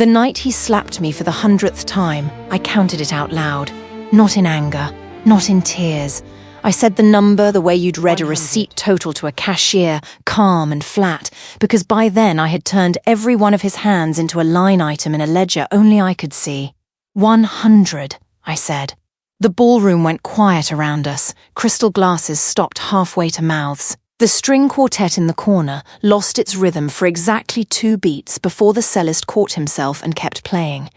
The night he slapped me for the 100th time, I counted it out loud. Not in anger, not in tears. I said the number the way you'd read a receipt total to a cashier, calm and flat, because by then I had turned every one of his hands into a line item in a ledger only I could see. 100, I said. The ballroom went quiet around us. Crystal glasses stopped halfway to mouths. The string quartet in the corner lost its rhythm for exactly 2 beats before the cellist caught himself and kept playing.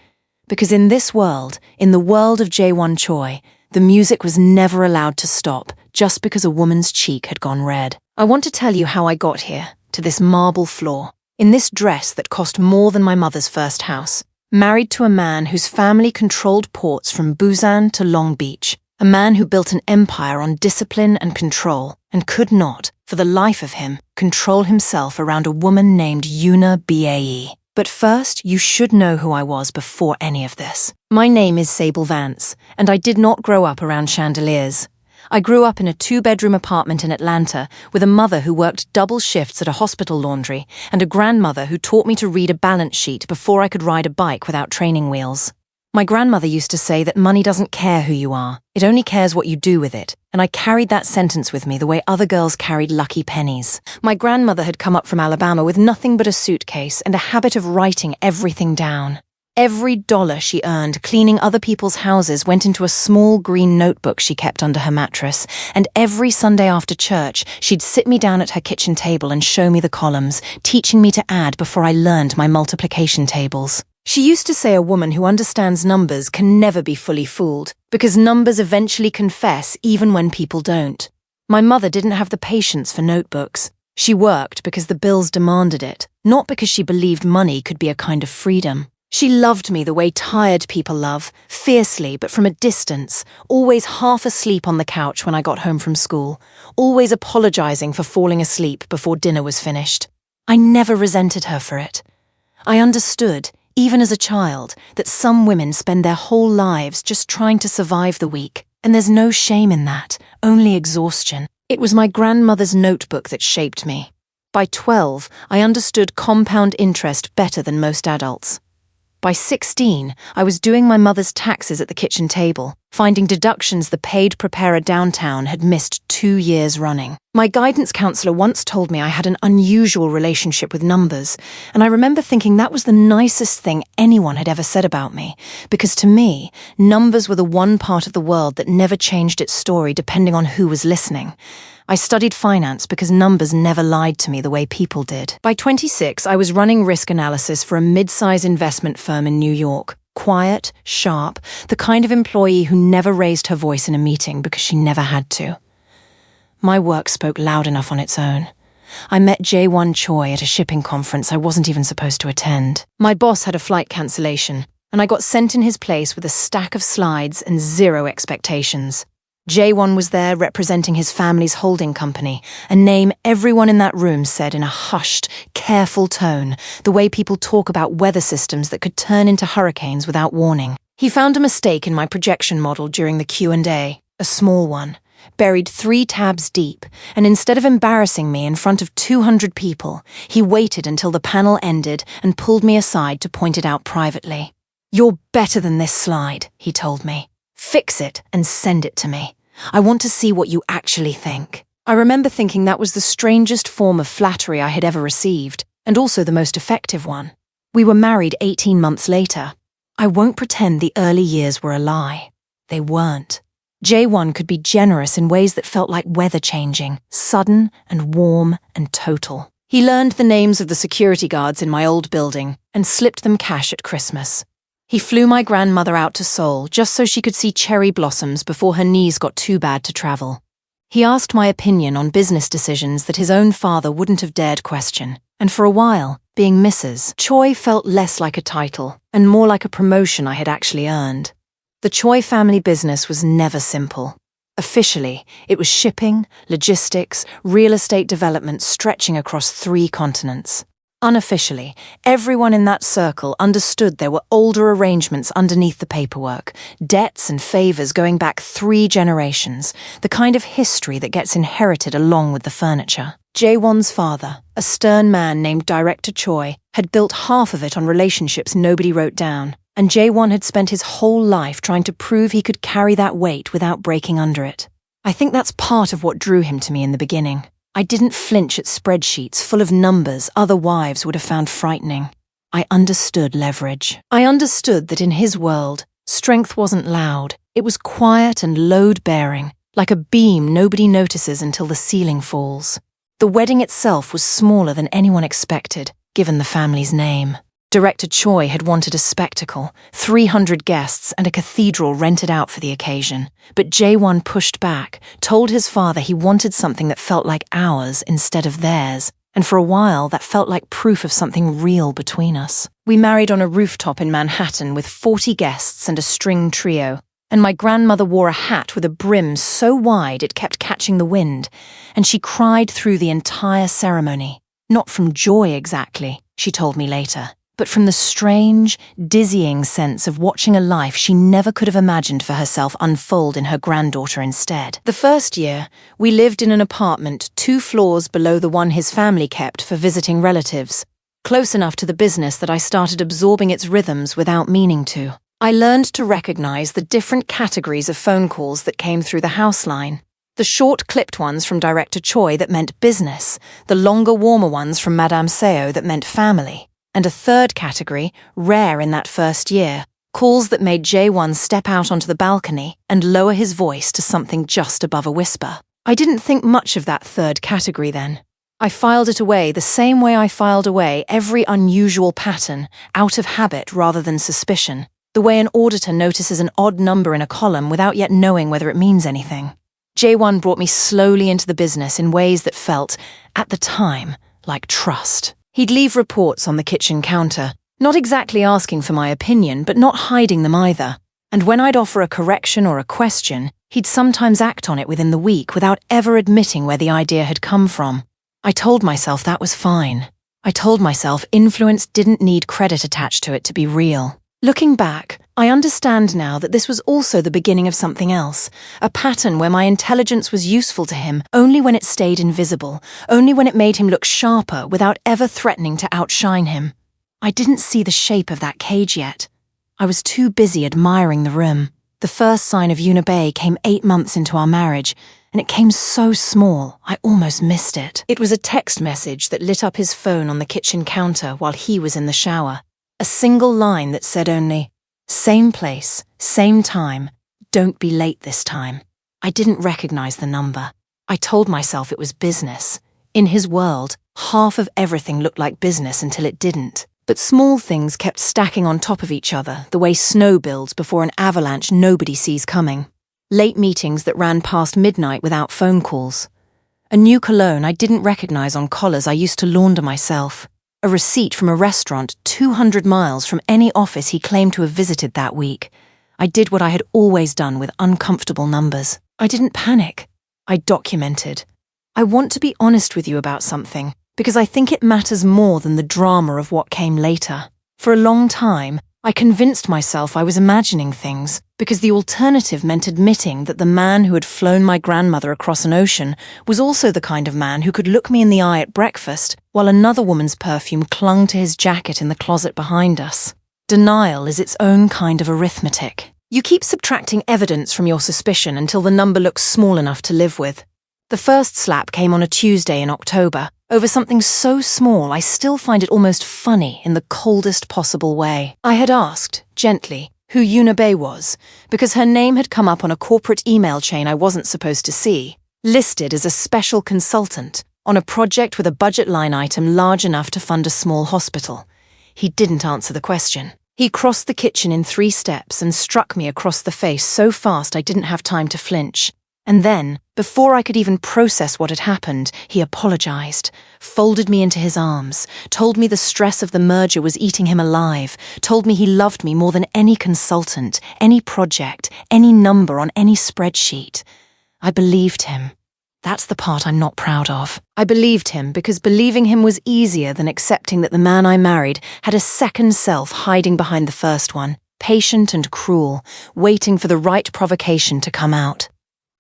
Because in this world, in the world of Jae-won Choi, the music was never allowed to stop just because a woman's cheek had gone red. I want to tell you how I got here, to this marble floor, in this dress that cost more than my mother's first house, married to a man whose family controlled ports from Busan to Long Beach, a man who built an empire on discipline and control, and could not, for the life of him, control himself around a woman named Yuna Bae. But first, you should know who I was before any of this. My name is Sable Vance, and I did not grow up around chandeliers. I grew up in a 2-bedroom apartment in Atlanta with a mother who worked double shifts at a hospital laundry and a grandmother who taught me to read a balance sheet before I could ride a bike without training wheels. My grandmother used to say that money doesn't care who you are, it only cares what you do with it, and I carried that sentence with me the way other girls carried lucky pennies. My grandmother had come up from Alabama with nothing but a suitcase and a habit of writing everything down. Every dollar she earned cleaning other people's houses went into a small green notebook she kept under her mattress, and every Sunday after church, she'd sit me down at her kitchen table and show me the columns, teaching me to add before I learned my multiplication tables. She used to say a woman who understands numbers can never be fully fooled, because numbers eventually confess even when people don't. My mother didn't have the patience for notebooks. She worked because the bills demanded it, not because she believed money could be a kind of freedom. She loved me the way tired people love, fiercely but from a distance, always half asleep on the couch when I got home from school, always apologizing for falling asleep before dinner was finished. I never resented her for it. I understood, even as a child, that some women spend their whole lives just trying to survive the week, and there's no shame in that, only exhaustion. It was my grandmother's notebook that shaped me. By 12, I understood compound interest better than most adults. By 16, I was doing my mother's taxes at the kitchen table, finding deductions the paid preparer downtown had missed 2 years running. My guidance counselor once told me I had an unusual relationship with numbers, and I remember thinking that was the nicest thing anyone had ever said about me, because to me, numbers were the one part of the world that never changed its story depending on who was listening. I studied finance because numbers never lied to me the way people did. By 26, I was running risk analysis for a mid-size investment firm in New York. Quiet, sharp, the kind of employee who never raised her voice in a meeting because she never had to. My work spoke loud enough on its own. I met Jae-won Choi at a shipping conference I wasn't even supposed to attend. My boss had a flight cancellation, and I got sent in his place with a stack of slides and 0 expectations. Jae-won was there representing his family's holding company, a name everyone in that room said in a hushed, careful tone, the way people talk about weather systems that could turn into hurricanes without warning. He found a mistake in my projection model during the Q&A, a small one, buried 3 tabs deep, and instead of embarrassing me in front of 200 people, he waited until the panel ended and pulled me aside to point it out privately. "You're better than this slide," he told me. "Fix it and send it to me. I want to see what you actually think." I remember thinking that was the strangest form of flattery I had ever received, and also the most effective one. We were married 18 months later. I won't pretend the early years were a lie. They weren't. Jae-won could be generous in ways that felt like weather changing, sudden and warm and total. He learned the names of the security guards in my old building and slipped them cash at Christmas. He flew my grandmother out to Seoul just so she could see cherry blossoms before her knees got too bad to travel. He asked my opinion on business decisions that his own father wouldn't have dared question, and for a while, being Mrs. Choi felt less like a title and more like a promotion I had actually earned. The Choi family business was never simple. Officially, it was shipping, logistics, real estate development stretching across 3 continents. Unofficially, everyone in that circle understood there were older arrangements underneath the paperwork, debts and favors going back 3 generations, the kind of history that gets inherited along with the furniture. Jae-won's father, a stern man named Director Choi, had built half of it on relationships nobody wrote down, and Jae-won had spent his whole life trying to prove he could carry that weight without breaking under it. I think that's part of what drew him to me in the beginning. I didn't flinch at spreadsheets full of numbers other wives would have found frightening. I understood leverage. I understood that in his world, strength wasn't loud. It was quiet and load-bearing, like a beam nobody notices until the ceiling falls. The wedding itself was smaller than anyone expected, given the family's name. Director Choi had wanted a spectacle, 300 guests and a cathedral rented out for the occasion. But Jae-won pushed back, told his father he wanted something that felt like ours instead of theirs, and for a while that felt like proof of something real between us. We married on a rooftop in Manhattan with 40 guests and a string trio, and my grandmother wore a hat with a brim so wide it kept catching the wind, and she cried through the entire ceremony. Not from joy exactly, she told me later, but from the strange, dizzying sense of watching a life she never could have imagined for herself unfold in her granddaughter instead. The first year, we lived in an apartment 2 floors below the one his family kept for visiting relatives, close enough to the business that I started absorbing its rhythms without meaning to. I learned to recognize the different categories of phone calls that came through the house line. The short, clipped ones from Director Choi that meant business, the longer, warmer ones from Madame Seo that meant family, and a third category, rare in that first year, calls that made Jae-won step out onto the balcony and lower his voice to something just above a whisper. I didn't think much of that third category then. I filed it away the same way I filed away every unusual pattern, out of habit rather than suspicion, the way an auditor notices an odd number in a column without yet knowing whether it means anything. Jae-won brought me slowly into the business in ways that felt, at the time, like trust. He'd leave reports on the kitchen counter, not exactly asking for my opinion, but not hiding them either. And when I'd offer a correction or a question, he'd sometimes act on it within the week without ever admitting where the idea had come from. I told myself that was fine. I told myself influence didn't need credit attached to it to be real. Looking back, I understand now that this was also the beginning of something else, a pattern where my intelligence was useful to him only when it stayed invisible, only when it made him look sharper without ever threatening to outshine him. I didn't see the shape of that cage yet. I was too busy admiring the room. The first sign of Unibay came 8 months into our marriage, and it came so small, I almost missed it. It was a text message that lit up his phone on the kitchen counter while he was in the shower. A single line that said only, "Same place, same time, don't be late this time." I didn't recognize the number. I told myself it was business. In his world, half of everything looked like business until it didn't. But small things kept stacking on top of each other, the way snow builds before an avalanche nobody sees coming. Late meetings that ran past midnight without phone calls. A new cologne I didn't recognize on collars I used to launder myself. A receipt from a restaurant 200 miles from any office he claimed to have visited that week. I did what I had always done with uncomfortable numbers. I didn't panic. I documented. I want to be honest with you about something, because I think it matters more than the drama of what came later. For a long time, I convinced myself I was imagining things, because the alternative meant admitting that the man who had flown my grandmother across an ocean was also the kind of man who could look me in the eye at breakfast while another woman's perfume clung to his jacket in the closet behind us. Denial is its own kind of arithmetic. You keep subtracting evidence from your suspicion until the number looks small enough to live with. The first slap came on a Tuesday in October, over something so small I still find it almost funny in the coldest possible way. I had asked, gently, who Unibay was, because her name had come up on a corporate email chain I wasn't supposed to see, listed as a special consultant on a project with a budget line item large enough to fund a small hospital. He didn't answer the question. He crossed the kitchen in 3 steps and struck me across the face so fast I didn't have time to flinch. And then, before I could even process what had happened, he apologized, folded me into his arms, told me the stress of the merger was eating him alive, told me he loved me more than any consultant, any project, any number on any spreadsheet. I believed him. That's the part I'm not proud of. I believed him because believing him was easier than accepting that the man I married had a second self hiding behind the first one, patient and cruel, waiting for the right provocation to come out.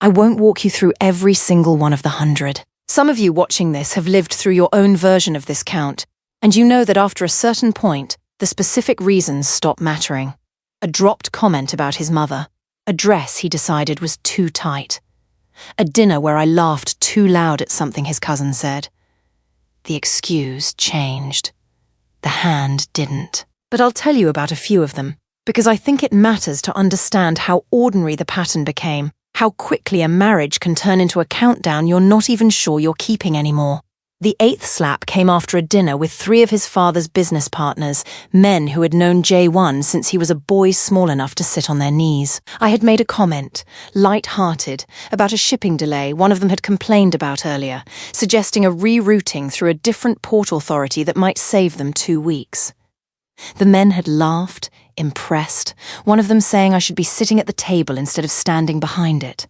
I won't walk you through every single one of the 100. Some of you watching this have lived through your own version of this count, and you know that after a certain point, the specific reasons stop mattering. A dropped comment about his mother. A dress he decided was too tight. A dinner where I laughed too loud at something his cousin said. The excuse changed. The hand didn't. But I'll tell you about a few of them, because I think it matters to understand how ordinary the pattern became, how quickly a marriage can turn into a countdown you're not even sure you're keeping anymore. The 8th slap came after a dinner with 3 of his father's business partners, men who had known Jae-won since he was a boy small enough to sit on their knees. I had made a comment, light-hearted, about a shipping delay one of them had complained about earlier, suggesting a rerouting through a different port authority that might save them 2 weeks. The men had laughed, impressed, one of them saying I should be sitting at the table instead of standing behind it.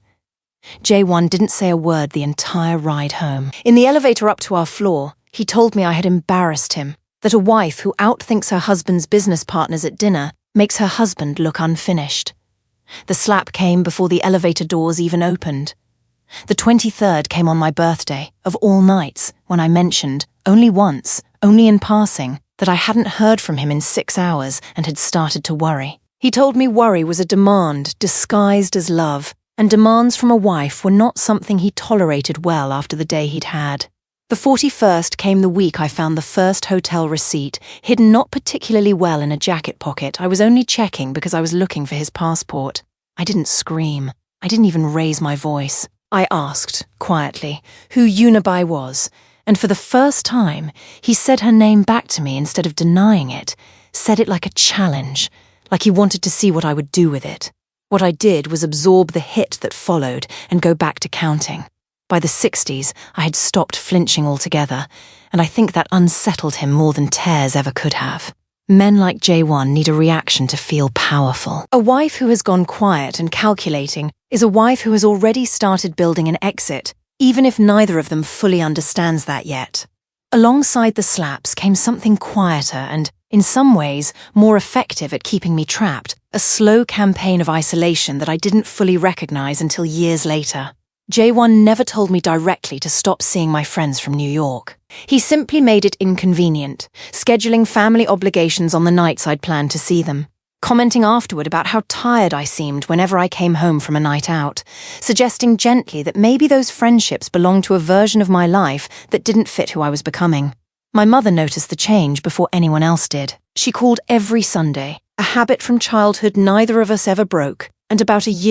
Jae-won didn't say a word the entire ride home. In the elevator up to our floor, he told me I had embarrassed him, that a wife who outthinks her husband's business partners at dinner makes her husband look unfinished. The slap came before the elevator doors even opened. The 23rd came on my birthday, of all nights, when I mentioned, only once, only in passing, that I hadn't heard from him in 6 hours and had started to worry. He told me worry was a demand disguised as love, and demands from a wife were not something he tolerated well after the day he'd had. The 41st came the week I found the first hotel receipt, hidden not particularly well in a jacket pocket. I was only checking because I was looking for his passport. I didn't scream. I didn't even raise my voice. I asked, quietly, who Unibai was, and for the first time, he said her name back to me instead of denying it, said it like a challenge, like he wanted to see what I would do with it. What I did was absorb the hit that followed and go back to counting. By the 60s, I had stopped flinching altogether, and I think that unsettled him more than tears ever could have. Men like Jae-won need a reaction to feel powerful. A wife who has gone quiet and calculating is a wife who has already started building an exit, even if neither of them fully understands that yet. Alongside the slaps came something quieter and, in some ways, more effective at keeping me trapped, a slow campaign of isolation that I didn't fully recognize until years later. Jae-won never told me directly to stop seeing my friends from New York. He simply made it inconvenient, scheduling family obligations on the nights I'd planned to see them, commenting afterward about how tired I seemed whenever I came home from a night out, suggesting gently that maybe those friendships belonged to a version of my life that didn't fit who I was becoming. My mother noticed the change before anyone else did. She called every Sunday, a habit from childhood neither of us ever broke, and about 1.5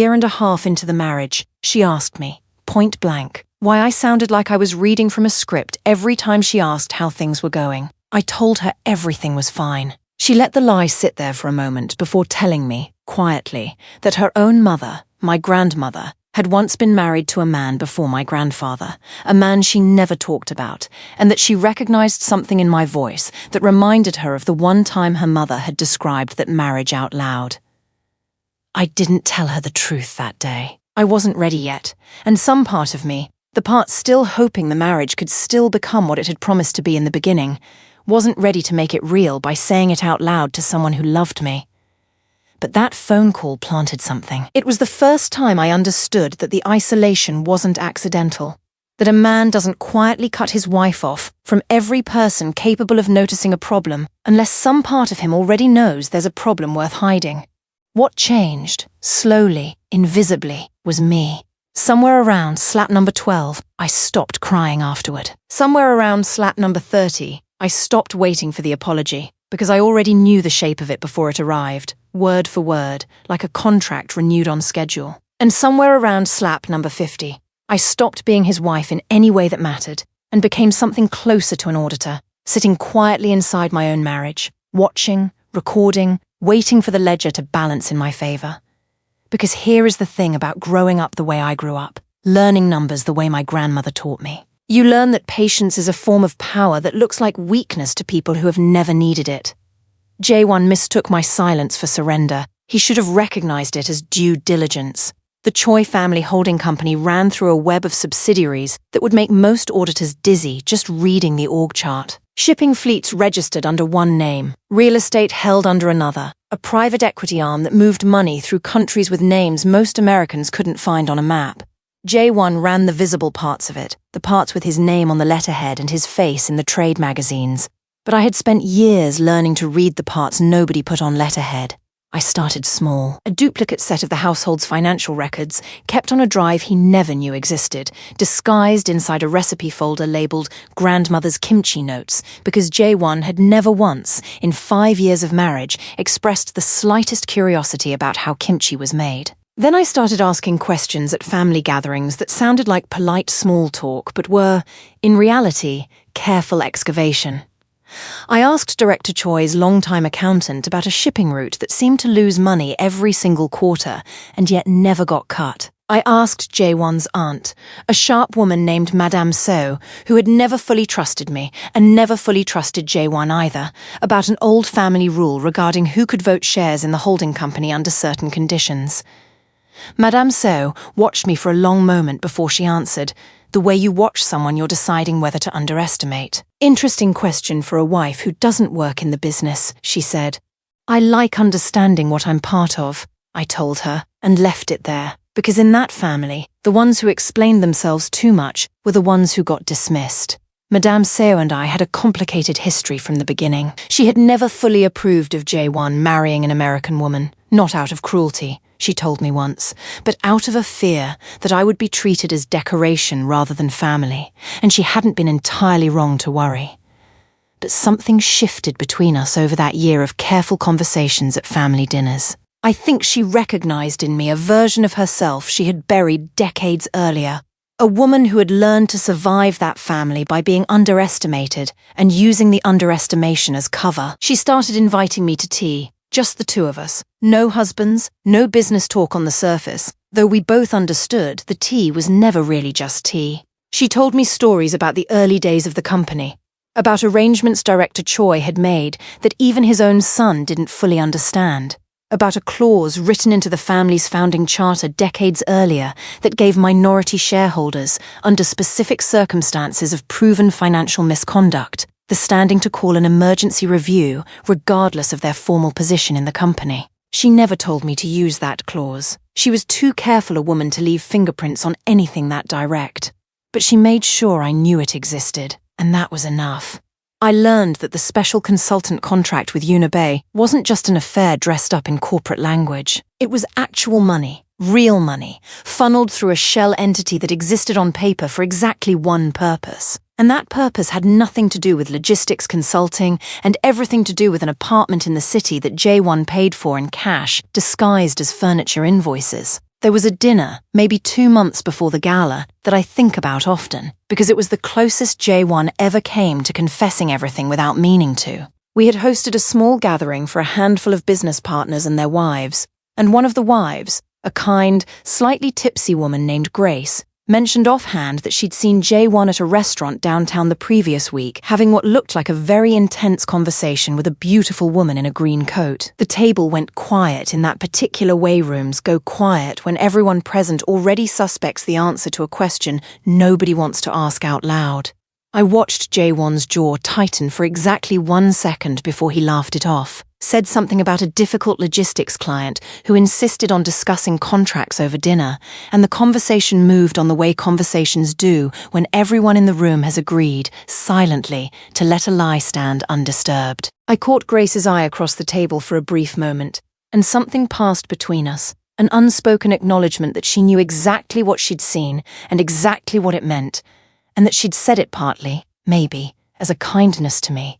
years into the marriage, she asked me, point blank, why I sounded like I was reading from a script every time she asked how things were going. I told her everything was fine. She let the lie sit there for a moment before telling me, quietly, that her own mother, my grandmother, had once been married to a man before my grandfather, a man she never talked about, and that she recognized something in my voice that reminded her of the one time her mother had described that marriage out loud. I didn't tell her the truth that day. I wasn't ready yet, and some part of me, the part still hoping the marriage could still become what it had promised to be in the beginning, wasn't ready to make it real by saying it out loud to someone who loved me. But that phone call planted something. It was the first time I understood that the isolation wasn't accidental, that a man doesn't quietly cut his wife off from every person capable of noticing a problem unless some part of him already knows there's a problem worth hiding. What changed, slowly, invisibly, was me. Somewhere around slap number 12, I stopped crying afterward. Somewhere around slap number 30, I stopped waiting for the apology, because I already knew the shape of it before it arrived, word for word, like a contract renewed on schedule. And somewhere around slap number 50, I stopped being his wife in any way that mattered, and became something closer to an auditor, sitting quietly inside my own marriage, watching, recording, waiting for the ledger to balance in my favor. Because here is the thing about growing up the way I grew up, learning numbers the way my grandmother taught me. You learn that patience is a form of power that looks like weakness to people who have never needed it. Jae-won mistook my silence for surrender. He should have recognized it as due diligence. The Choi family holding company ran through a web of subsidiaries that would make most auditors dizzy just reading the org chart. Shipping fleets registered under one name, real estate held under another, a private equity arm that moved money through countries with names most Americans couldn't find on a map. Jae-won ran the visible parts of it, the parts with his name on the letterhead and his face in the trade magazines. But I had spent years learning to read the parts nobody put on letterhead. I started small. A duplicate set of the household's financial records, kept on a drive he never knew existed, disguised inside a recipe folder labelled Grandmother's Kimchi Notes, because Jae-won had never once, in 5 years of marriage, expressed the slightest curiosity about how kimchi was made. Then I started asking questions at family gatherings that sounded like polite small talk, but were, in reality, careful excavation. I asked Director Choi's longtime accountant about a shipping route that seemed to lose money every single quarter and yet never got cut. I asked Jae-won's aunt, a sharp woman named Madame So, who had never fully trusted me and never fully trusted Jae-won either, about an old family rule regarding who could vote shares in the holding company under certain conditions. Madame So watched me for a long moment before she answered, the way you watch someone you're deciding whether to underestimate. Interesting question for a wife who doesn't work in the business, she said. I like understanding what I'm part of, I told her, and left it there, because in that family, the ones who explained themselves too much were the ones who got dismissed. Madame Seo and I had a complicated history from the beginning. She had never fully approved of Jae-won marrying an American woman, not out of cruelty, she told me once, but out of a fear that I would be treated as decoration rather than family, and she hadn't been entirely wrong to worry. But something shifted between us over that year of careful conversations at family dinners. I think she recognized in me a version of herself she had buried decades earlier, a woman who had learned to survive that family by being underestimated and using the underestimation as cover. She started inviting me to tea. Just the two of us. No husbands, no business talk on the surface, though we both understood the tea was never really just tea. She told me stories about the early days of the company, about arrangements Director Choi had made that even his own son didn't fully understand, about a clause written into the family's founding charter decades earlier that gave minority shareholders, under specific circumstances of proven financial misconduct, the standing to call an emergency review regardless of their formal position in the company. She never told me to use that clause. She was too careful a woman to leave fingerprints on anything that direct. But she made sure I knew it existed, and that was enough. I learned that the special consultant contract with Unibay wasn't just an affair dressed up in corporate language. It was actual money, real money, funneled through a shell entity that existed on paper for exactly one purpose. And that purpose had nothing to do with logistics consulting and everything to do with an apartment in the city that Jae-won paid for in cash, disguised as furniture invoices. There was a dinner, maybe 2 months before the gala, that I think about often, because it was the closest Jae-won ever came to confessing everything without meaning to. We had hosted a small gathering for a handful of business partners and their wives, and one of the wives, a kind, slightly tipsy woman named Grace, mentioned offhand that she'd seen Jae-won at a restaurant downtown the previous week, having what looked like a very intense conversation with a beautiful woman in a green coat. The table went quiet in that particular way rooms go quiet when everyone present already suspects the answer to a question nobody wants to ask out loud. I watched Jae-won's jaw tighten for exactly 1 second before he laughed it off, said something about a difficult logistics client who insisted on discussing contracts over dinner, and the conversation moved on the way conversations do when everyone in the room has agreed, silently, to let a lie stand undisturbed. I caught Grace's eye across the table for a brief moment, and something passed between us, an unspoken acknowledgement that she knew exactly what she'd seen and exactly what it meant, and that she'd said it partly, maybe, as a kindness to me,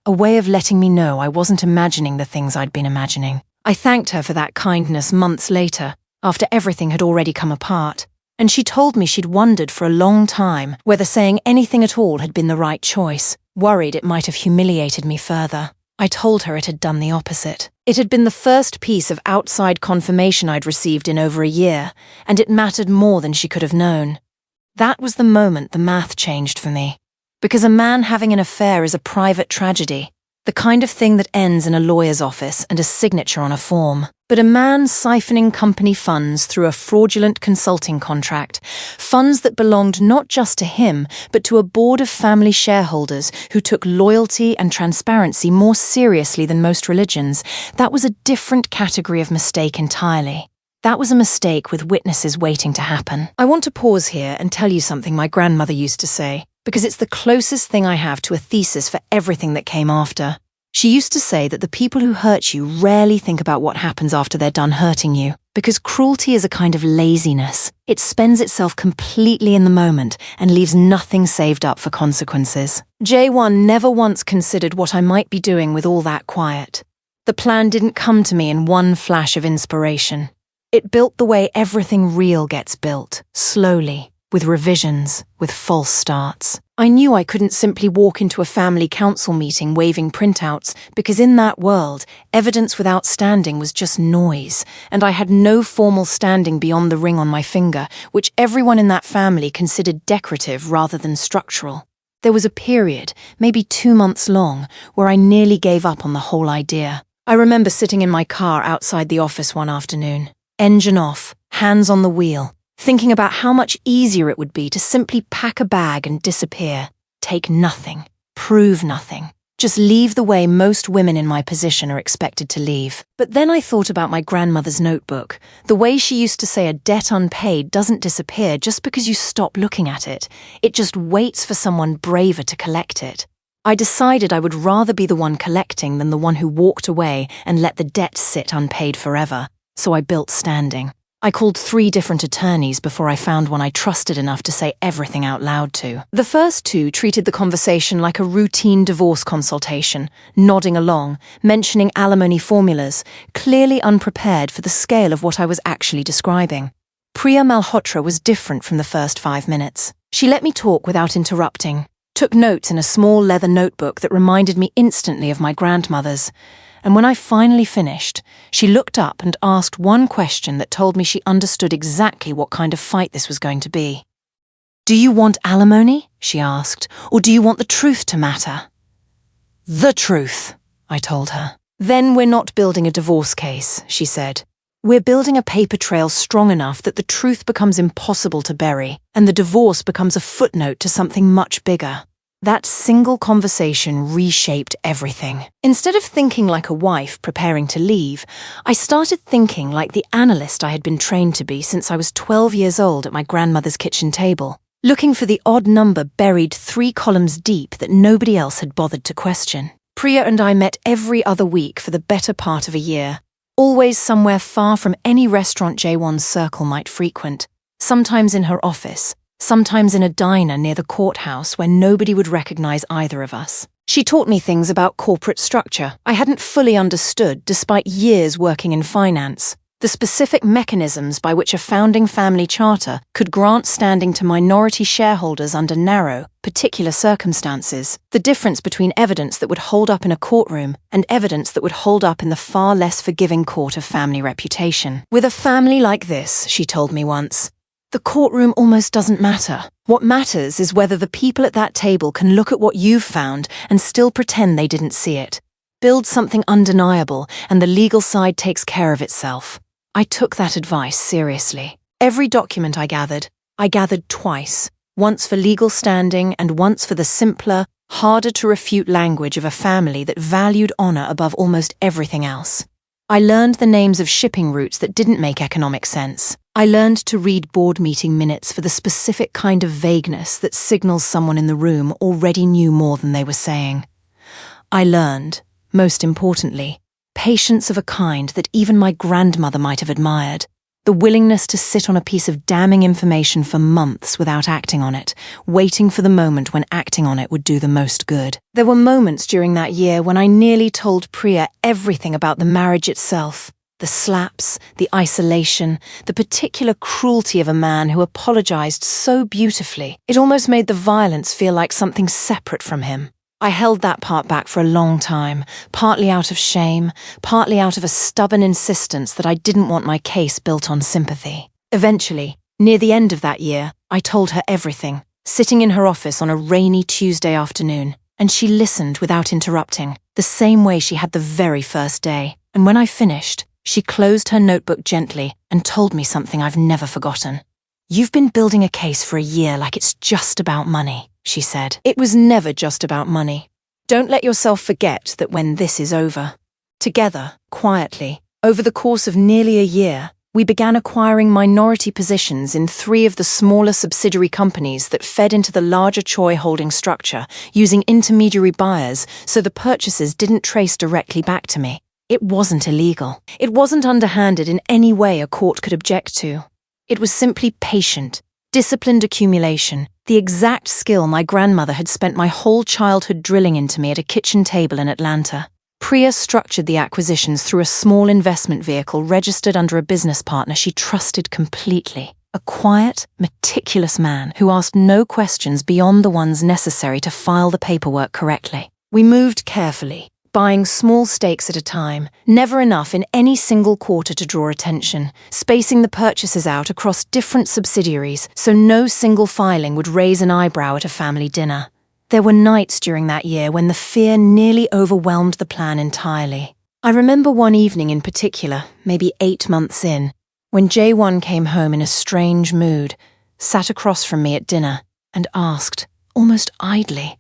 a way of letting me know I wasn't imagining the things I'd been imagining. I thanked her for that kindness months later, after everything had already come apart, and she told me she'd wondered for a long time whether saying anything at all had been the right choice, worried it might have humiliated me further. I told her it had done the opposite. It had been the first piece of outside confirmation I'd received in over a year, and it mattered more than she could have known. That was the moment the math changed for me. Because a man having an affair is a private tragedy, the kind of thing that ends in a lawyer's office and a signature on a form. But a man siphoning company funds through a fraudulent consulting contract, funds that belonged not just to him, but to a board of family shareholders who took loyalty and transparency more seriously than most religions, that was a different category of mistake entirely. That was a mistake with witnesses waiting to happen. I want to pause here and tell you something my grandmother used to say, because it's the closest thing I have to a thesis for everything that came after. She used to say that the people who hurt you rarely think about what happens after they're done hurting you, because cruelty is a kind of laziness. It spends itself completely in the moment and leaves nothing saved up for consequences. Jae-won never once considered what I might be doing with all that quiet. The plan didn't come to me in one flash of inspiration. It built the way everything real gets built, slowly, with revisions, with false starts. I knew I couldn't simply walk into a family council meeting waving printouts, because in that world, evidence without standing was just noise, and I had no formal standing beyond the ring on my finger, which everyone in that family considered decorative rather than structural. There was a period, maybe 2 months long, where I nearly gave up on the whole idea. I remember sitting in my car outside the office one afternoon, engine off, hands on the wheel, thinking about how much easier it would be to simply pack a bag and disappear, take nothing, prove nothing, just leave the way most women in my position are expected to leave. But then I thought about my grandmother's notebook, the way she used to say a debt unpaid doesn't disappear just because you stop looking at it. It just waits for someone braver to collect it. I decided I would rather be the one collecting than the one who walked away and let the debt sit unpaid forever. So I built standing. I called 3 different attorneys before I found one I trusted enough to say everything out loud to. The first 2 treated the conversation like a routine divorce consultation, nodding along, mentioning alimony formulas, clearly unprepared for the scale of what I was actually describing. Priya Malhotra was different from the first 5 minutes. She let me talk without interrupting, took notes in a small leather notebook that reminded me instantly of my grandmother's. And when I finally finished, she looked up and asked one question that told me she understood exactly what kind of fight this was going to be. "Do you want alimony?" she asked, "or do you want the truth to matter?" "The truth," I told her. "Then we're not building a divorce case," she said. "We're building a paper trail strong enough that the truth becomes impossible to bury, and the divorce becomes a footnote to something much bigger." That single conversation reshaped everything. Instead of thinking like a wife preparing to leave, I started thinking like the analyst I had been trained to be since I was 12 years old at my grandmother's kitchen table, looking for the odd number buried 3 columns deep that nobody else had bothered to question. Priya and I met every other week for the better part of a year, always somewhere far from any restaurant Jae-won's circle might frequent, sometimes in her office, sometimes in a diner near the courthouse where nobody would recognize either of us. She taught me things about corporate structure I hadn't fully understood despite years working in finance. The specific mechanisms by which a founding family charter could grant standing to minority shareholders under narrow, particular circumstances. The difference between evidence that would hold up in a courtroom and evidence that would hold up in the far less forgiving court of family reputation. With a family like this, she told me once, the courtroom almost doesn't matter. What matters is whether the people at that table can look at what you've found and still pretend they didn't see it. Build something undeniable, and the legal side takes care of itself. I took that advice seriously. Every document I gathered twice, once for legal standing and once for the simpler, harder to refute language of a family that valued honor above almost everything else. I learned the names of shipping routes that didn't make economic sense. I learned to read board meeting minutes for the specific kind of vagueness that signals someone in the room already knew more than they were saying. I learned, most importantly, patience of a kind that even my grandmother might have admired. The willingness to sit on a piece of damning information for months without acting on it, waiting for the moment when acting on it would do the most good. There were moments during that year when I nearly told Priya everything about the marriage itself. The slaps, the isolation, the particular cruelty of a man who apologized so beautifully, it almost made the violence feel like something separate from him. I held that part back for a long time, partly out of shame, partly out of a stubborn insistence that I didn't want my case built on sympathy. Eventually, near the end of that year, I told her everything, sitting in her office on a rainy Tuesday afternoon, and she listened without interrupting, the same way she had the very first day. And when I finished, she closed her notebook gently and told me something I've never forgotten. "You've been building a case for a year like it's just about money," she said. "It was never just about money. Don't let yourself forget that when this is over." Together, quietly, over the course of nearly a year, we began acquiring minority positions in 3 of the smaller subsidiary companies that fed into the larger Choi holding structure, using intermediary buyers so the purchases didn't trace directly back to me. It wasn't illegal. It wasn't underhanded in any way a court could object to. It was simply patient, disciplined accumulation, the exact skill my grandmother had spent my whole childhood drilling into me at a kitchen table in Atlanta. Priya structured the acquisitions through a small investment vehicle registered under a business partner she trusted completely. A quiet, meticulous man who asked no questions beyond the ones necessary to file the paperwork correctly. We moved carefully, buying small stakes at a time, never enough in any single quarter to draw attention, spacing the purchases out across different subsidiaries so no single filing would raise an eyebrow at a family dinner. There were nights during that year when the fear nearly overwhelmed the plan entirely. I remember one evening in particular, maybe 8 months in, when Jae-won came home in a strange mood, sat across from me at dinner, and asked, almost idly,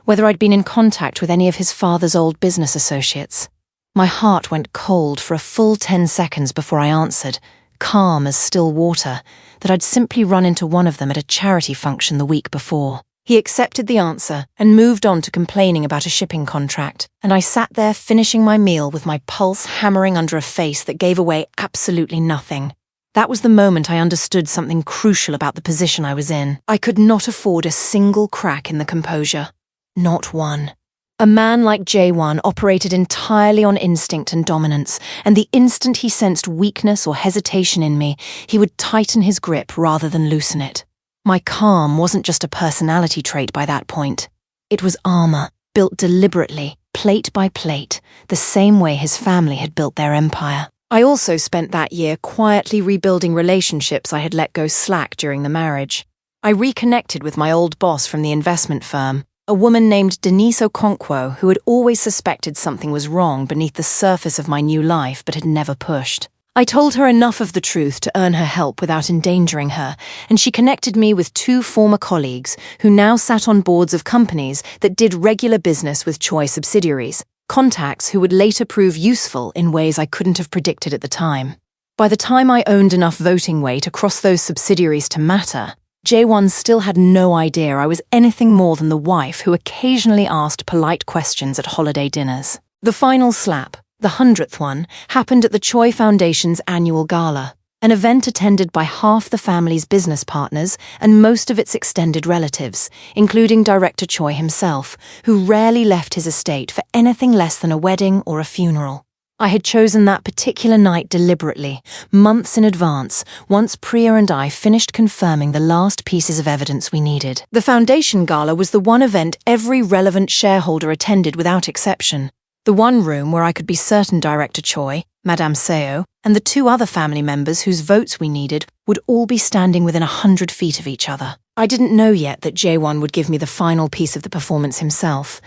whether I'd been in contact with any of his father's old business associates. My heart went cold for a full 10 seconds before I answered, calm as still water, that I'd simply run into one of them at a charity function the week before. He accepted the answer and moved on to complaining about a shipping contract, and I sat there finishing my meal with my pulse hammering under a face that gave away absolutely nothing. That was the moment I understood something crucial about the position I was in. I could not afford a single crack in the composure. Not one. A man like Jae-won operated entirely on instinct and dominance, and the instant he sensed weakness or hesitation in me, he would tighten his grip rather than loosen it. My calm wasn't just a personality trait by that point. It was armor, built deliberately, plate by plate, the same way his family had built their empire. I also spent that year quietly rebuilding relationships I had let go slack during the marriage. I reconnected with my old boss from the investment firm, a woman named Denise Okonkwo who had always suspected something was wrong beneath the surface of my new life but had never pushed. I told her enough of the truth to earn her help without endangering her, and she connected me with 2 former colleagues who now sat on boards of companies that did regular business with Choi subsidiaries, contacts who would later prove useful in ways I couldn't have predicted at the time. By the time I owned enough voting weight across those subsidiaries to matter, Jae-won still had no idea I was anything more than the wife who occasionally asked polite questions at holiday dinners. The final slap, the 100th one, happened at the Choi Foundation's annual gala, an event attended by half the family's business partners and most of its extended relatives, including Director Choi himself, who rarely left his estate for anything less than a wedding or a funeral. I had chosen that particular night deliberately, months in advance, once Priya and I finished confirming the last pieces of evidence we needed. The Foundation Gala was the one event every relevant shareholder attended without exception. The one room where I could be certain Director Choi, Madame Seo, and the 2 other family members whose votes we needed would all be standing within 100 feet of each other. I didn't know yet that Jae-won would give me the final piece of the performance himself,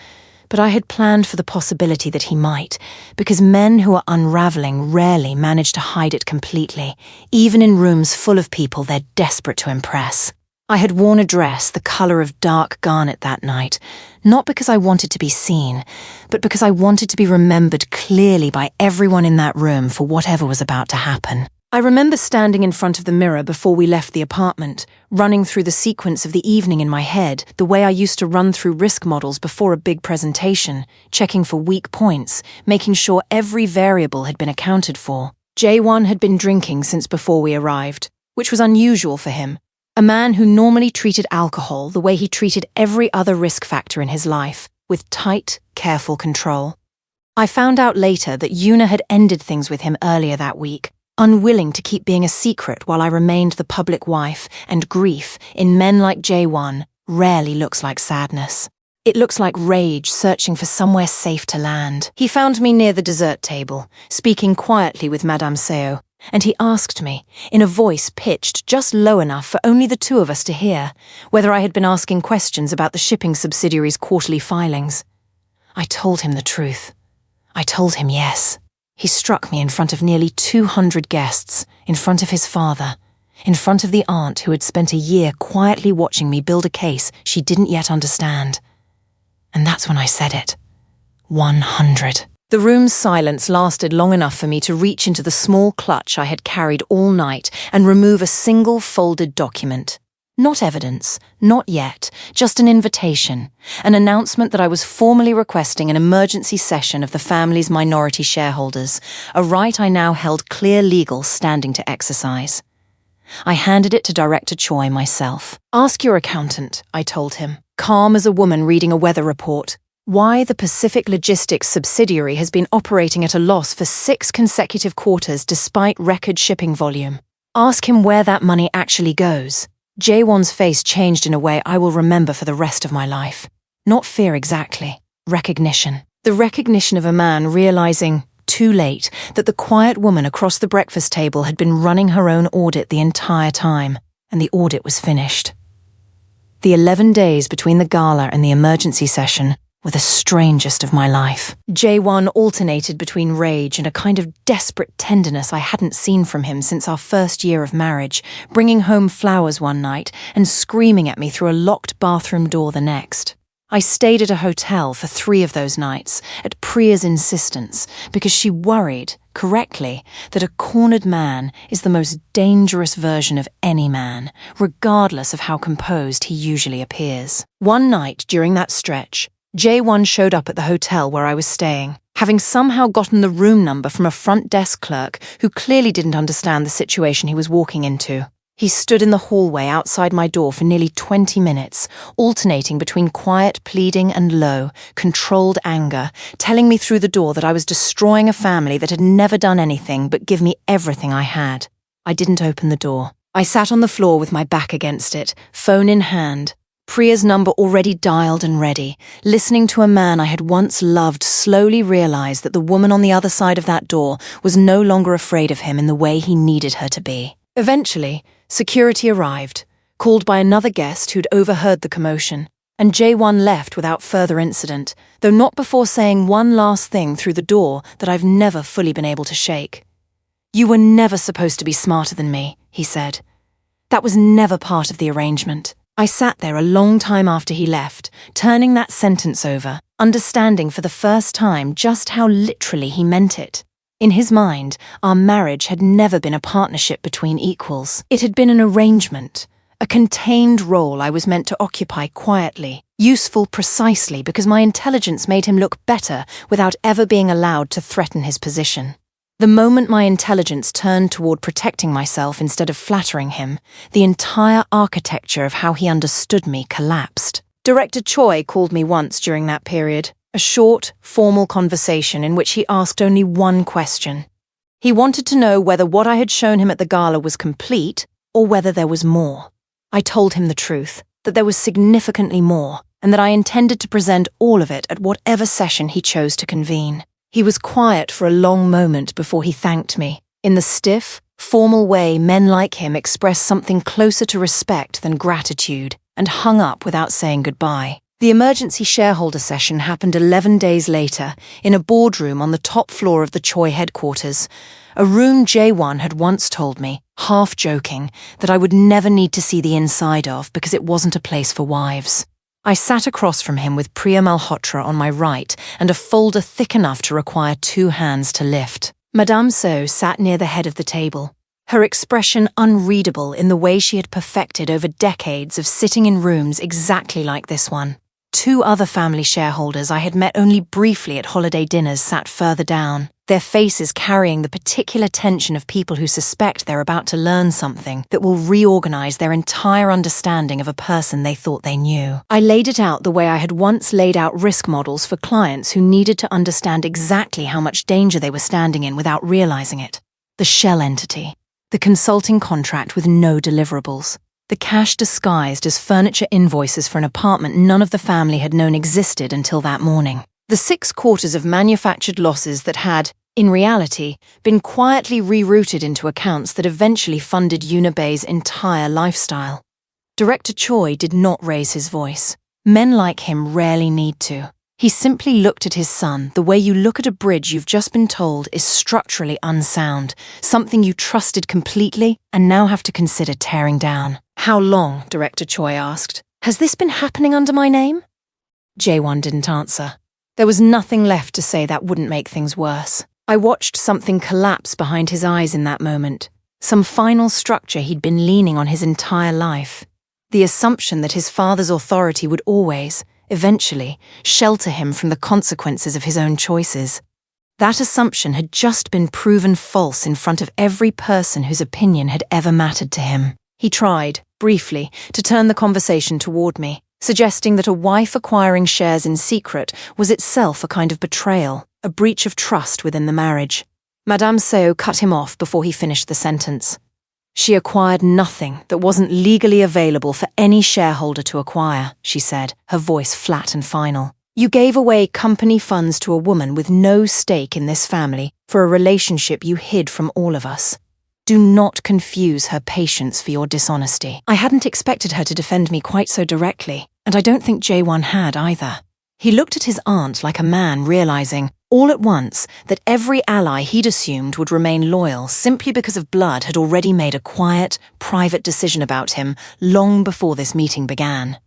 but I had planned for the possibility that he might, because men who are unraveling rarely manage to hide it completely, even in rooms full of people they're desperate to impress. I had worn a dress the color of dark garnet that night, not because I wanted to be seen, but because I wanted to be remembered clearly by everyone in that room for whatever was about to happen. I remember standing in front of the mirror before we left the apartment, running through the sequence of the evening in my head, the way I used to run through risk models before a big presentation, checking for weak points, making sure every variable had been accounted for. Jae-won had been drinking since before we arrived, which was unusual for him. A man who normally treated alcohol the way he treated every other risk factor in his life, with tight, careful control. I found out later that Yuna had ended things with him earlier that week, unwilling to keep being a secret while I remained the public wife, and grief, in men like Jae-won, rarely looks like sadness. It looks like rage searching for somewhere safe to land. He found me near the dessert table, speaking quietly with Madame Seo, and he asked me, in a voice pitched just low enough for only the 2 of us to hear, whether I had been asking questions about the shipping subsidiary's quarterly filings. I told him the truth. I told him yes. He struck me in front of nearly 200 guests, in front of his father, in front of the aunt who had spent a year quietly watching me build a case she didn't yet understand. And that's when I said it. 100. The room's silence lasted long enough for me to reach into the small clutch I had carried all night and remove a single folded document. Not evidence, not yet, just an invitation, an announcement that I was formally requesting an emergency session of the family's minority shareholders, a right I now held clear legal standing to exercise. I handed it to Director Choi myself. "Ask your accountant," I told him, calm as a woman reading a weather report, why the Pacific Logistics subsidiary has been operating at a loss for 6 consecutive quarters despite record shipping volume. Ask him where that money actually goes. Jae-won's face changed in a way I will remember for the rest of my life. Not fear exactly, recognition. The recognition of a man realizing, too late, that the quiet woman across the breakfast table had been running her own audit the entire time, and the audit was finished. The 11 days between the gala and the emergency session were the strangest of my life. Jae-won alternated between rage and a kind of desperate tenderness I hadn't seen from him since our first year of marriage, bringing home flowers one night and screaming at me through a locked bathroom door the next. I stayed at a hotel for 3 of those nights, at Priya's insistence, because she worried, correctly, that a cornered man is the most dangerous version of any man, regardless of how composed he usually appears. One night during that stretch, Jae-won showed up at the hotel where I was staying, having somehow gotten the room number from a front desk clerk who clearly didn't understand the situation he was walking into. He stood in the hallway outside my door for nearly 20 minutes, alternating between quiet pleading and low, controlled anger, telling me through the door that I was destroying a family that had never done anything but give me everything I had. I didn't open the door. I sat on the floor with my back against it, phone in hand, Priya's number already dialed and ready, listening to a man I had once loved slowly realize that the woman on the other side of that door was no longer afraid of him in the way he needed her to be. Eventually, security arrived, called by another guest who'd overheard the commotion, and Jae-won left without further incident, though not before saying one last thing through the door that I've never fully been able to shake. "You were never supposed to be smarter than me," he said. "That was never part of the arrangement." I sat there a long time after he left, turning that sentence over, understanding for the first time just how literally he meant it. In his mind, our marriage had never been a partnership between equals. It had been an arrangement, a contained role I was meant to occupy quietly, useful precisely because my intelligence made him look better without ever being allowed to threaten his position. The moment my intelligence turned toward protecting myself instead of flattering him, the entire architecture of how he understood me collapsed. Director Choi called me once during that period, a short, formal conversation in which he asked only one question. He wanted to know whether what I had shown him at the gala was complete or whether there was more. I told him the truth, that there was significantly more, and that I intended to present all of it at whatever session he chose to convene. He was quiet for a long moment before he thanked me. In the stiff, formal way men like him express something closer to respect than gratitude, and hung up without saying goodbye. The emergency shareholder session happened 11 days later, in a boardroom on the top floor of the Choi headquarters, a room Jae-won had once told me, half joking, that I would never need to see the inside of because it wasn't a place for wives. I sat across from him with Priya Malhotra on my right and a folder thick enough to require 2 hands to lift. Madame So sat near the head of the table, her expression unreadable in the way she had perfected over decades of sitting in rooms exactly like this one. 2 other family shareholders I had met only briefly at holiday dinners sat further down, their faces carrying the particular tension of people who suspect they're about to learn something that will reorganize their entire understanding of a person they thought they knew. I laid it out the way I had once laid out risk models for clients who needed to understand exactly how much danger they were standing in without realizing it. The shell entity, the consulting contract with no deliverables, the cash disguised as furniture invoices for an apartment none of the family had known existed until that morning. The 6 quarters of manufactured losses that had, in reality, been quietly rerouted into accounts that eventually funded Unibay's entire lifestyle. Director Choi did not raise his voice. Men like him rarely need to. He simply looked at his son the way you look at a bridge you've just been told is structurally unsound, something you trusted completely and now have to consider tearing down. "How long?" Director Choi asked. "Has this been happening under my name?" Jae-won didn't answer. There was nothing left to say that wouldn't make things worse. I watched something collapse behind his eyes in that moment, some final structure he'd been leaning on his entire life. The assumption that his father's authority would always, eventually, shelter him from the consequences of his own choices. That assumption had just been proven false in front of every person whose opinion had ever mattered to him. He tried, briefly, to turn the conversation toward me, suggesting that a wife acquiring shares in secret was itself a kind of betrayal, a breach of trust within the marriage. Madame Seo cut him off before he finished the sentence. She acquired nothing that wasn't legally available for any shareholder to acquire, she said, her voice flat and final. You gave away company funds to a woman with no stake in this family for a relationship you hid from all of us. Do not confuse her patience for your dishonesty. I hadn't expected her to defend me quite so directly, and I don't think Jae-won had either. He looked at his aunt like a man realizing, all at once, that every ally he'd assumed would remain loyal simply because of blood had already made a quiet, private decision about him long before this meeting began.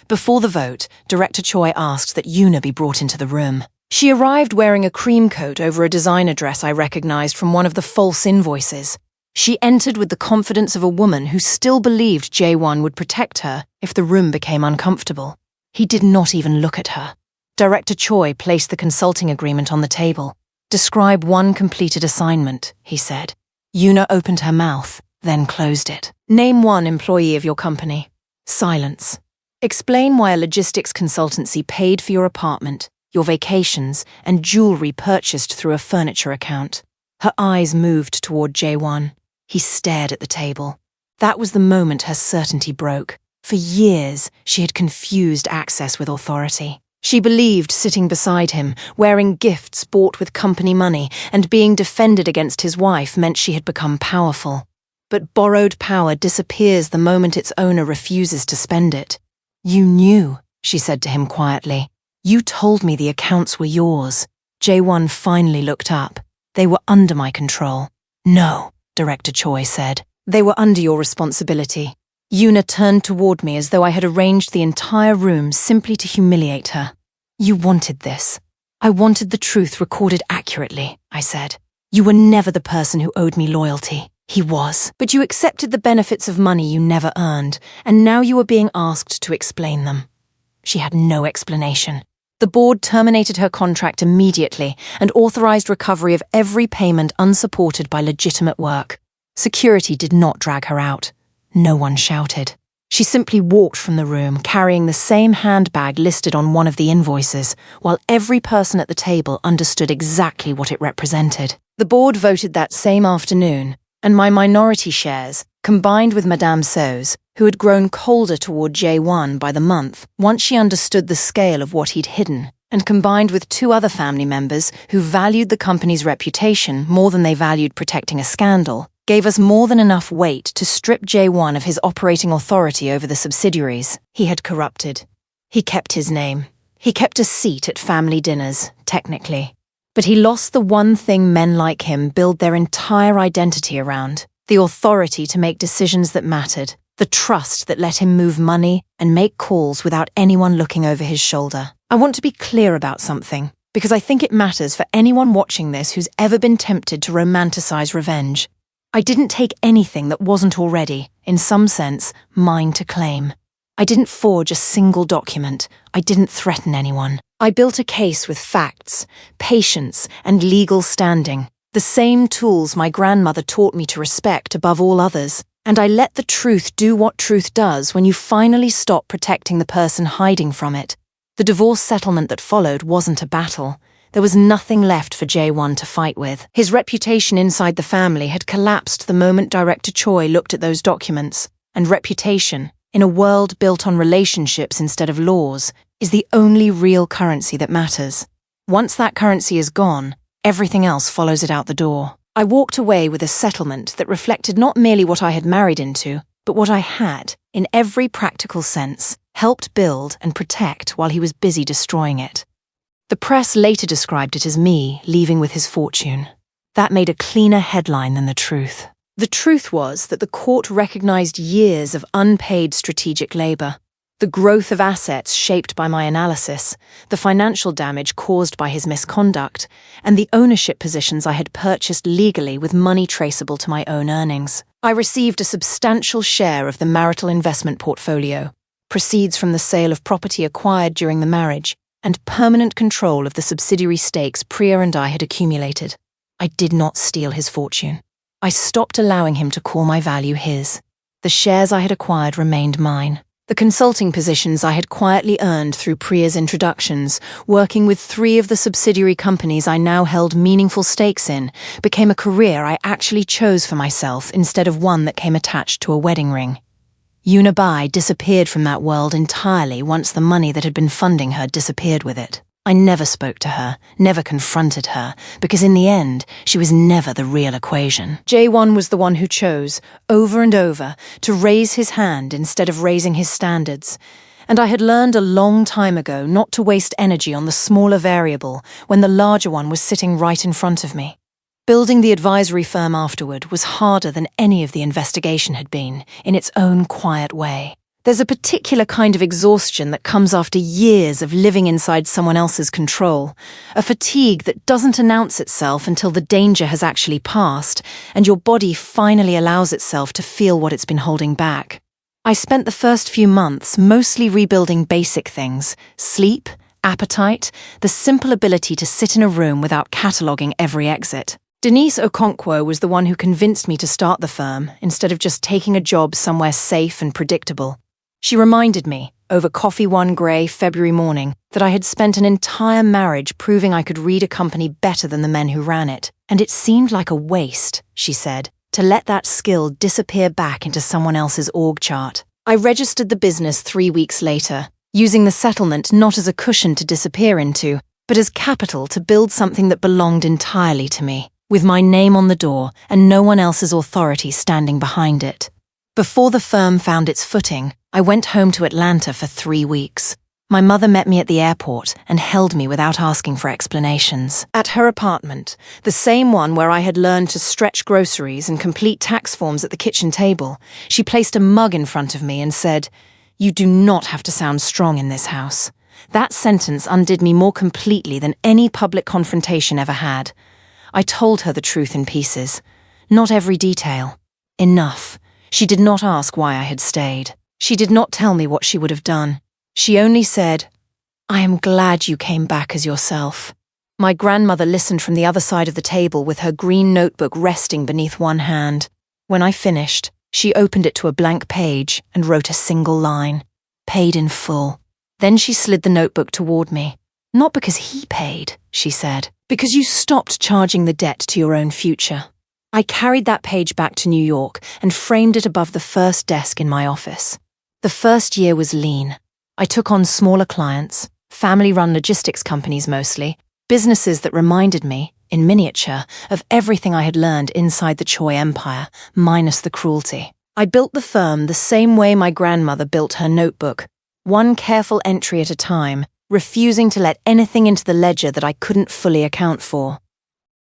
Before the vote, Director Choi asked that Yoona be brought into the room. She arrived wearing a cream coat over a designer dress I recognized from one of the false invoices. She entered with the confidence of a woman who still believed Jae-won would protect her if the room became uncomfortable. He did not even look at her. Director Choi placed the consulting agreement on the table. Describe one completed assignment, he said. Yoona opened her mouth, then closed it. Name one employee of your company. Silence. Explain why a logistics consultancy paid for your apartment, your vacations, and jewelry purchased through a furniture account. Her eyes moved toward Jae-won. He stared at the table. That was the moment her certainty broke. For years, she had confused access with authority. She believed sitting beside him, wearing gifts bought with company money, and being defended against his wife meant she had become powerful. But borrowed power disappears the moment its owner refuses to spend it. You knew, she said to him quietly. You told me the accounts were yours. Jae-won finally looked up. They were under my control. No, Director Choi said. They were under your responsibility. Yoona turned toward me as though I had arranged the entire room simply to humiliate her. You wanted this. I wanted the truth recorded accurately, I said. You were never the person who owed me loyalty. He was. But you accepted the benefits of money you never earned, and now you were being asked to explain them. She had no explanation. The board terminated her contract immediately and authorized recovery of every payment unsupported by legitimate work. Security did not drag her out. No one shouted. She simply walked from the room, carrying the same handbag listed on one of the invoices, while every person at the table understood exactly what it represented. The board voted that same afternoon, and my minority shares, combined with Madame Seo's, who had grown colder toward Jae-won by the month once she understood the scale of what he'd hidden, and combined with two other family members who valued the company's reputation more than they valued protecting a scandal, gave us more than enough weight to strip Jae-won of his operating authority over the subsidiaries he had corrupted. He kept his name. He kept a seat at family dinners, technically. But he lost the one thing men like him build their entire identity around, the authority to make decisions that mattered, the trust that let him move money and make calls without anyone looking over his shoulder. I want to be clear about something, because I think it matters for anyone watching this who's ever been tempted to romanticize revenge. I didn't take anything that wasn't already, in some sense, mine to claim. I didn't forge a single document. I didn't threaten anyone. I built a case with facts, patience, and legal standing, the same tools my grandmother taught me to respect above all others, and I let the truth do what truth does when you finally stop protecting the person hiding from it. The divorce settlement that followed wasn't a battle. There was nothing left for Jae-won to fight with. His reputation inside the family had collapsed the moment Director Choi looked at those documents, and reputation, in a world built on relationships instead of laws, is the only real currency that matters. Once that currency is gone, everything else follows it out the door. I walked away with a settlement that reflected not merely what I had married into, but what I had, in every practical sense, helped build and protect while he was busy destroying it. The press later described it as me leaving with his fortune. That made a cleaner headline than the truth. The truth was that the court recognized years of unpaid strategic labor. The growth of assets shaped by my analysis, the financial damage caused by his misconduct, and the ownership positions I had purchased legally with money traceable to my own earnings. I received a substantial share of the marital investment portfolio, proceeds from the sale of property acquired during the marriage, and permanent control of the subsidiary stakes Priya and I had accumulated. I did not steal his fortune. I stopped allowing him to call my value his. The shares I had acquired remained mine. The consulting positions I had quietly earned through Priya's introductions, working with 3 of the subsidiary companies I now held meaningful stakes in, became a career I actually chose for myself instead of one that came attached to a wedding ring. Unibai disappeared from that world entirely once the money that had been funding her disappeared with it. I never spoke to her, never confronted her, because in the end, she was never the real equation. Jae-won was the one who chose, over and over, to raise his hand instead of raising his standards. And I had learned a long time ago not to waste energy on the smaller variable when the larger one was sitting right in front of me. Building the advisory firm afterward was harder than any of the investigation had been, in its own quiet way. There's a particular kind of exhaustion that comes after years of living inside someone else's control, a fatigue that doesn't announce itself until the danger has actually passed, and your body finally allows itself to feel what it's been holding back. I spent the first few months mostly rebuilding basic things: sleep, appetite, the simple ability to sit in a room without cataloguing every exit. Denise Okonkwo was the one who convinced me to start the firm instead of just taking a job somewhere safe and predictable. She reminded me, over coffee one grey February morning, that I had spent an entire marriage proving I could read a company better than the men who ran it, and it seemed like a waste, she said, to let that skill disappear back into someone else's org chart. I registered the business 3 weeks later, using the settlement not as a cushion to disappear into, but as capital to build something that belonged entirely to me, with my name on the door and no one else's authority standing behind it. Before the firm found its footing, I went home to Atlanta for 3 weeks. My mother met me at the airport and held me without asking for explanations. At her apartment, the same one where I had learned to stretch groceries and complete tax forms at the kitchen table, she placed a mug in front of me and said, "You do not have to sound strong in this house." That sentence undid me more completely than any public confrontation ever had. I told her the truth in pieces. Not every detail. Enough. She did not ask why I had stayed. She did not tell me what she would have done. She only said, "I am glad you came back as yourself." My grandmother listened from the other side of the table with her green notebook resting beneath one hand. When I finished, she opened it to a blank page and wrote a single line, "Paid in full." Then she slid the notebook toward me. "Not because he paid," she said, "because you stopped charging the debt to your own future." I carried that page back to New York and framed it above the first desk in my office. The first year was lean. I took on smaller clients, family-run logistics companies mostly, businesses that reminded me, in miniature, of everything I had learned inside the Choi empire, minus the cruelty. I built the firm the same way my grandmother built her notebook, one careful entry at a time, refusing to let anything into the ledger that I couldn't fully account for.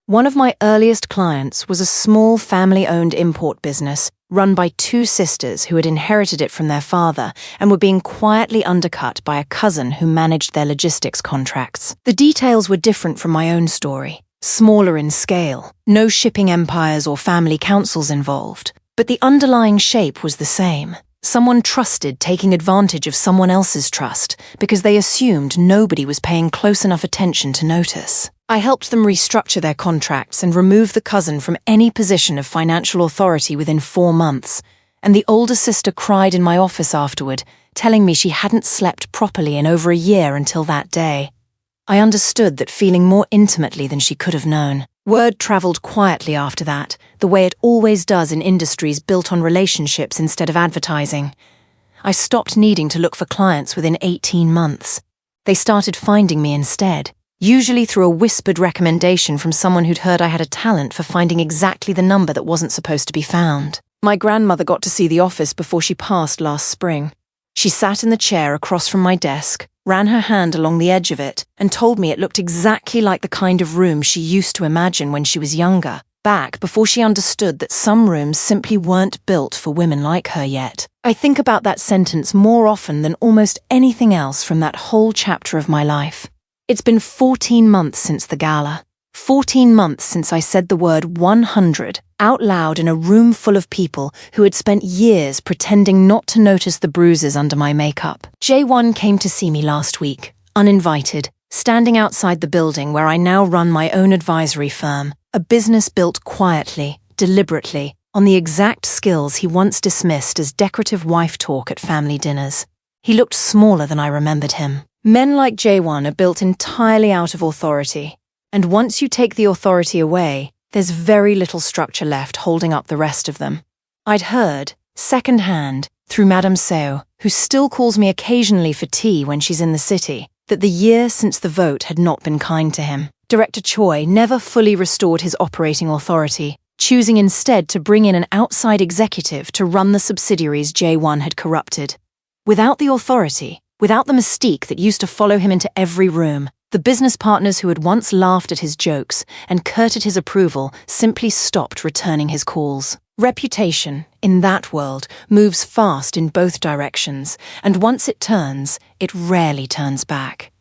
One of my earliest clients was a small family-owned import business run by 2 sisters who had inherited it from their father and were being quietly undercut by a cousin who managed their logistics contracts. The details were different from my own story, smaller in scale, no shipping empires or family councils involved, but the underlying shape was the same. Someone trusted taking advantage of someone else's trust because they assumed nobody was paying close enough attention to notice. I helped them restructure their contracts and remove the cousin from any position of financial authority within 4 months, and the older sister cried in my office afterward, telling me she hadn't slept properly in over a year until that day. I understood that feeling more intimately than she could have known. Word traveled quietly after that, the way it always does in industries built on relationships instead of advertising. I stopped needing to look for clients within 18 months. They started finding me instead, usually through a whispered recommendation from someone who'd heard I had a talent for finding exactly the number that wasn't supposed to be found. My grandmother got to see the office before she passed last spring. She sat in the chair across from my desk, ran her hand along the edge of it, and told me it looked exactly like the kind of room she used to imagine when she was younger, back before she understood that some rooms simply weren't built for women like her yet. I think about that sentence more often than almost anything else from that whole chapter of my life. It's been 14 months since the gala. 14 months since I said the word 100 out loud in a room full of people who had spent years pretending not to notice the bruises under my makeup. Jae-won came to see me last week, uninvited, standing outside the building where I now run my own advisory firm, a business built quietly, deliberately, on the exact skills he once dismissed as decorative wife talk at family dinners. He looked smaller than I remembered him. Men like Jae-won are built entirely out of authority. And once you take the authority away, there's very little structure left holding up the rest of them. I'd heard, second-hand, through Madame Seo, who still calls me occasionally for tea when she's in the city, that the year since the vote had not been kind to him. Director Choi never fully restored his operating authority, choosing instead to bring in an outside executive to run the subsidiaries Jae-won had corrupted. Without the authority, without the mystique that used to follow him into every room, the business partners who had once laughed at his jokes and courted his approval simply stopped returning his calls. Reputation, in that world, moves fast in both directions, and once it turns, it rarely turns back.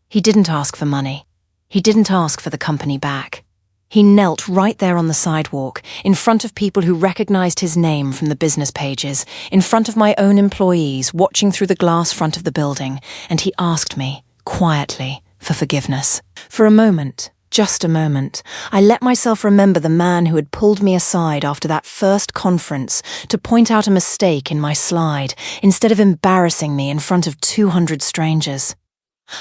He didn't ask for money. He didn't ask for the company back. He knelt right there on the sidewalk, in front of people who recognized his name from the business pages, in front of my own employees watching through the glass front of the building, and he asked me, quietly, for forgiveness. For a moment, just a moment, I let myself remember the man who had pulled me aside after that first conference to point out a mistake in my slide, instead of embarrassing me in front of 200 strangers.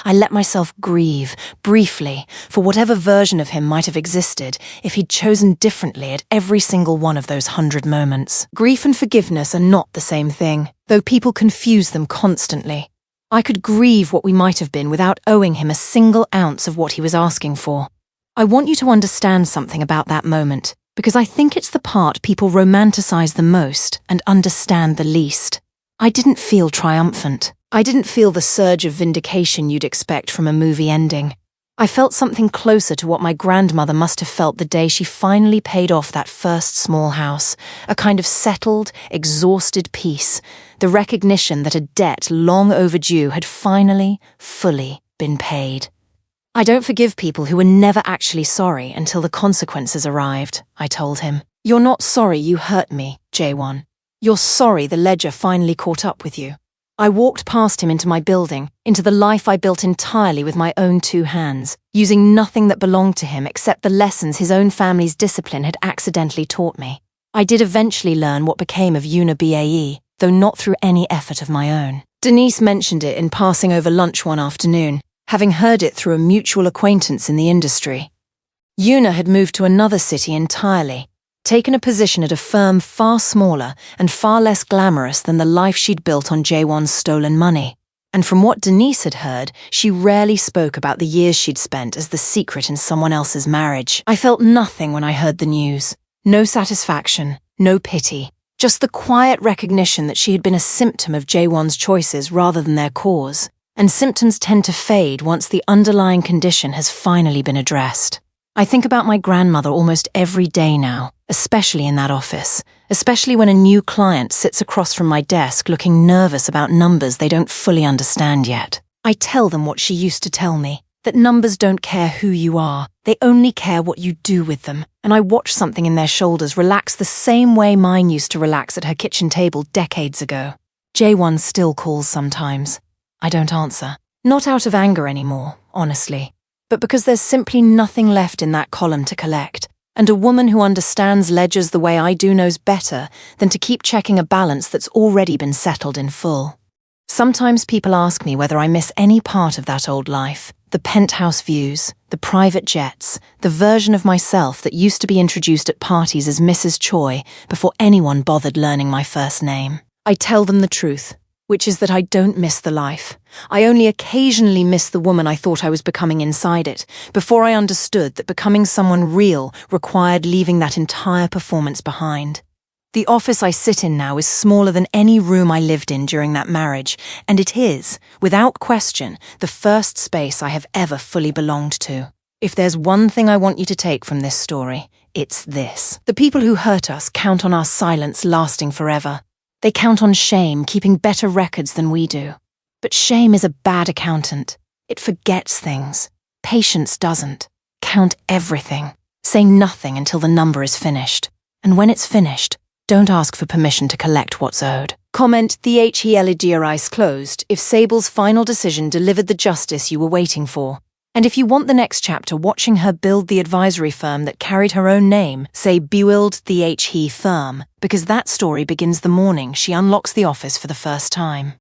I let myself grieve, briefly, for whatever version of him might have existed if he'd chosen differently at every single one of those 100 moments. Grief and forgiveness are not the same thing, though people confuse them constantly. I could grieve what we might have been without owing him a single ounce of what he was asking for. I want you to understand something about that moment, because I think it's the part people romanticize the most and understand the least. I didn't feel triumphant. I didn't feel the surge of vindication you'd expect from a movie ending. I felt something closer to what my grandmother must have felt the day she finally paid off that first small house, a kind of settled, exhausted peace, the recognition that a debt long overdue had finally, fully been paid. I don't forgive people who were never actually sorry until the consequences arrived, I told him. You're not sorry you hurt me, Jae-won. You're sorry the ledger finally caught up with you. I walked past him into my building, into the life I built entirely with my own 2 hands, using nothing that belonged to him except the lessons his own family's discipline had accidentally taught me. I did eventually learn what became of UNA-BAE, though not through any effort of my own. Denise mentioned it in passing over lunch one afternoon, having heard it through a mutual acquaintance in the industry. Una had moved to another city entirely, taken a position at a firm far smaller and far less glamorous than the life she'd built on Jae-won's stolen money. And from what Denise had heard, she rarely spoke about the years she'd spent as the secret in someone else's marriage. I felt nothing when I heard the news. No satisfaction, no pity, just the quiet recognition that she had been a symptom of Jae-won's choices rather than their cause. And symptoms tend to fade once the underlying condition has finally been addressed. I think about my grandmother almost every day now, especially in that office, especially when a new client sits across from my desk looking nervous about numbers they don't fully understand yet. I tell them what she used to tell me, that numbers don't care who you are, they only care what you do with them, and I watch something in their shoulders relax the same way mine used to relax at her kitchen table decades ago. Jae-won still calls sometimes. I don't answer. Not out of anger anymore, honestly, but because there's simply nothing left in that column to collect, and a woman who understands ledgers the way I do knows better than to keep checking a balance that's already been settled in full. Sometimes people ask me whether I miss any part of that old life, the penthouse views, the private jets, the version of myself that used to be introduced at parties as Mrs. Choi before anyone bothered learning my first name. I tell them the truth, which is that I don't miss the life. I only occasionally miss the woman I thought I was becoming inside it, before I understood that becoming someone real required leaving that entire performance behind. The office I sit in now is smaller than any room I lived in during that marriage, and it is, without question, the first space I have ever fully belonged to. If there's one thing I want you to take from this story, It's this. The people who hurt us count on our silence lasting forever. They count on shame keeping better records than we do. But shame is a bad accountant. It forgets things. Patience doesn't. Count everything. Say nothing until the number is finished. And when it's finished, don't ask for permission to collect what's owed. Comment the eyes closed if Sable's final decision delivered the justice you were waiting for. And if you want the next chapter watching her build the advisory firm that carried her own name, say build the firm, because that story begins the morning she unlocks the office for the first time.